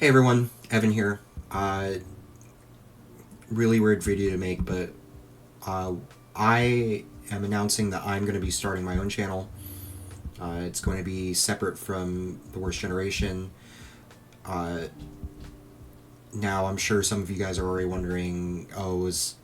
Hey everyone, Evan here. Really weird video to make, but uh, I am announcing that I'm going to be starting my own channel. It's going to be separate from The Worst Generation. Uh, Now, I'm sure some of you guys are already wondering, oh, is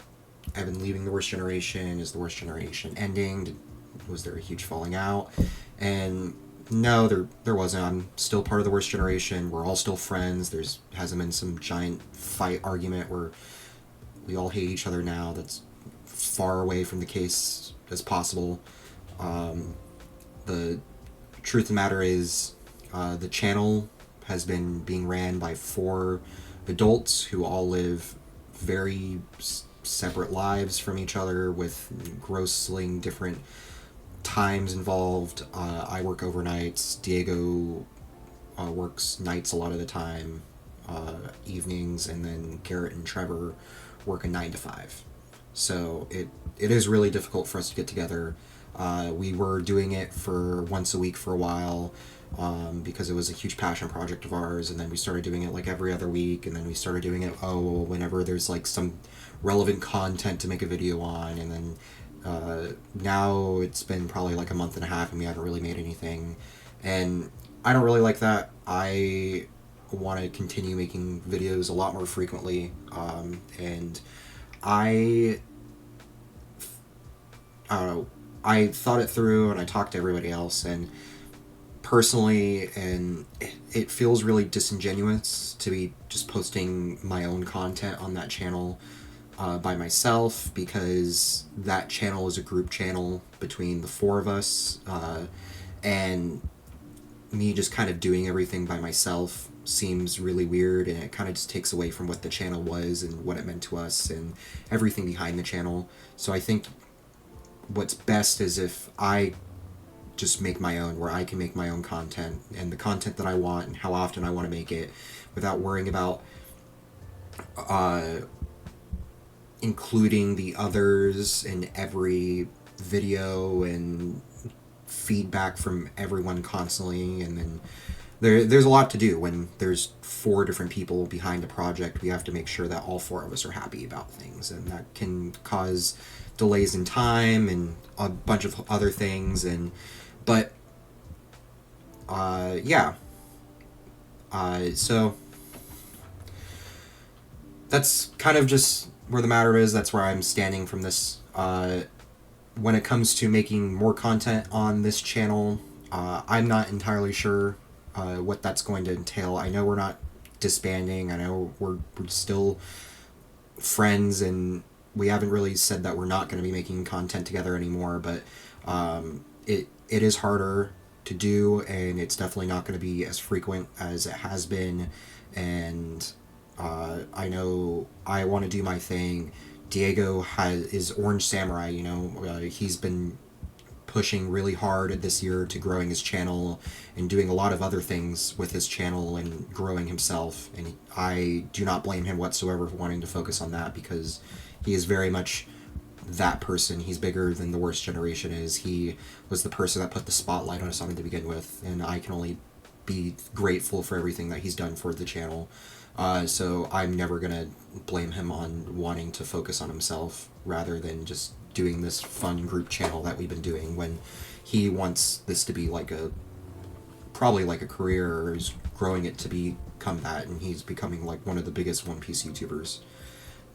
Evan leaving The Worst Generation? Is The Worst Generation ending? Was there a huge falling out? And no, there wasn't. I'm still part of The Worst Generation. We're all still friends. There's hasn't been some giant fight argument where we all hate each other now. That's far away from the case as possible. Um, the truth of the matter is, the channel has been being ran by four adults who all live very separate lives from each other with grossly different times involved. I work overnights. Diego works nights a lot of the time, evenings, and then Garrett and Trevor work a 9 to 5. So it is really difficult for us to get together. We were doing it for once a week for a while, because it was a huge passion project of ours, and then we started doing it like every other week, and then we started doing it whenever there's like some relevant content to make a video on, and then now it's been probably like a month and a half and we haven't really made anything, and I don't really like that. I want to continue making videos a lot more frequently, and I I don't know. I thought it through and I talked to everybody else, and personally, and it feels really disingenuous to be just posting my own content on that channel by myself, because that channel is a group channel between the four of us, and me just kind of doing everything by myself seems really weird, and it kind of just takes away from what the channel was and what it meant to us and everything behind the channel. So I think what's best is if I just make my own, where I can make my own content and the content that I want and how often I want to make it, without worrying about uh, including the others in every video and feedback from everyone constantly. And then there's a lot to do when there's four different people behind a project. We have to make sure that all four of us are happy about things, and that can cause delays in time and a bunch of other things. And but yeah, so that's kind of just where the matter is. That's where I'm standing from this. When it comes to making more content on this channel, I'm not entirely sure what that's going to entail. I know we're not disbanding. I know we're still friends, and we haven't really said that we're not going to be making content together anymore. But it is harder to do, and it's definitely not going to be as frequent as it has been. And I know I want to do my thing. Diego is Orange Samurai. He's been pushing really hard this year to growing his channel and doing a lot of other things with his channel and growing himself. And I do not blame him whatsoever for wanting to focus on that, because he is very much that person. He's bigger than The Worst Generation is. He was the person that put the spotlight on us to begin with, and I can only be grateful for everything that he's done for the channel. So I'm never going to blame him on wanting to focus on himself rather than just doing this fun group channel that we've been doing, when he wants this to be like probably like a career, or is growing it to become that, and he's becoming like one of the biggest One Piece YouTubers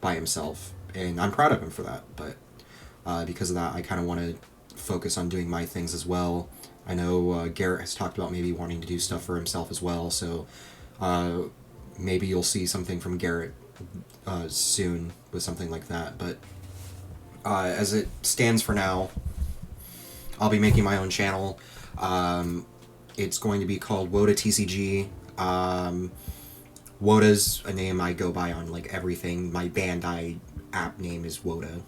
by himself. And I'm proud of him for that, but because of that, I kind of want to focus on doing my things as well. I know Garrett has talked about maybe wanting to do stuff for himself as well, so maybe you'll see something from Garrett soon with something like that. But as it stands for now, I'll be making my own channel. It's going to be called W TCG. Woda's a name I go by on like everything. My Bandai app name is Woda.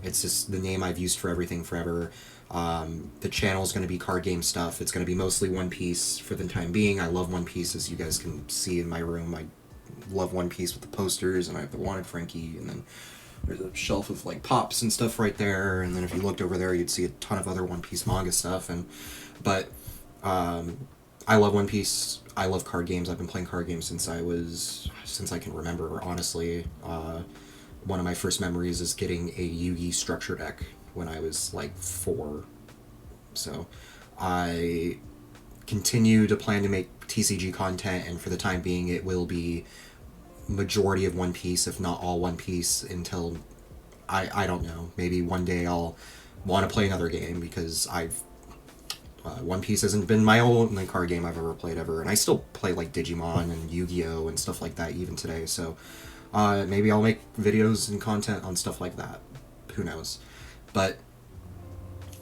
It's just the name I've used for everything forever. The channel is going to be card game stuff. It's going to be mostly One Piece for the time being. I love One Piece, as you guys can see in my room. I love One Piece with the posters, and I have the Wanted Frankie, and then there's a shelf of like pops and stuff right there. And then if you looked over there, you'd see a ton of other One Piece manga stuff. But I love One Piece. I love card games. I've been playing card games since I can remember. Honestly, one of my first memories is getting a Yugi structure deck when I was like 4. So, I continue to plan to make TCG content, and for the time being, it will be majority of One Piece, if not all One Piece, until I don't know. Maybe one day I'll want to play another game because I've One Piece hasn't been my only card game I've ever played ever, and I still play like Digimon and Yu-Gi-Oh and stuff like that even today. So maybe I'll make videos and content on stuff like that. Who knows? But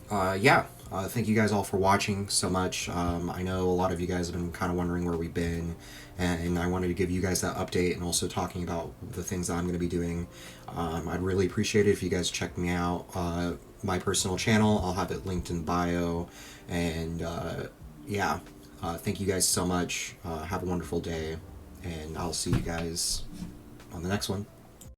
yeah, thank you guys all for watching so much. I know a lot of you guys have been kind of wondering where we've been, and I wanted to give you guys that update and also talking about the things that I'm going to be doing. I'd really appreciate it if you guys check me out. My personal channel, I'll have it linked in bio. And yeah, thank you guys so much. Have a wonderful day, and I'll see you guys on the next one.